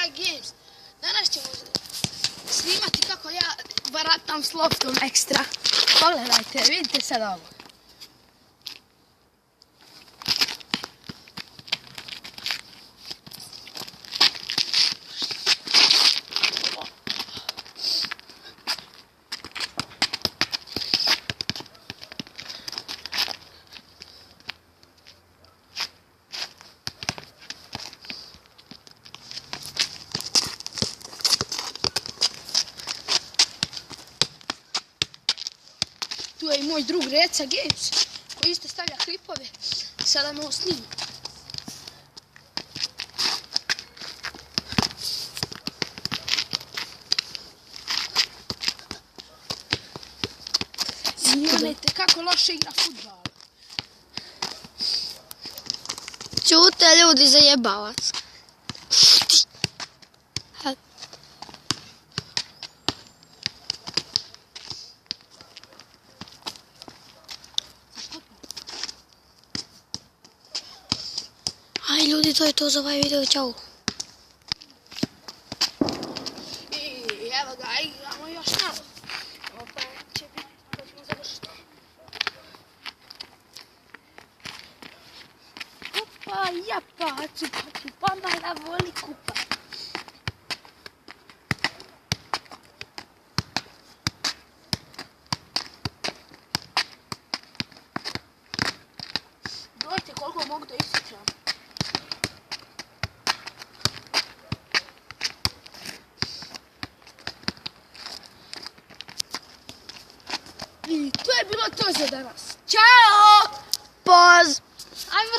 Sky Games. Danas ćemo snimati kako ja baratam s loftom ekstra. Pogledajte, vidite sad ovo. Tu je i moj drug Reca Games, koji isto stavlja klipove. Sada me ovo snima. Snimajte kako loše igra fudbal. Ćute ljudi, zajebavac. Aj ljudi, to je to za ovaj video, čau. I evo ga, igramo još malo. Opa, će biti, to ćemo završiti. Opa, japa, cupa, mala voli kupa. Dojte koliko mogu da isjećam. I to je bilo to za danas. Ćao!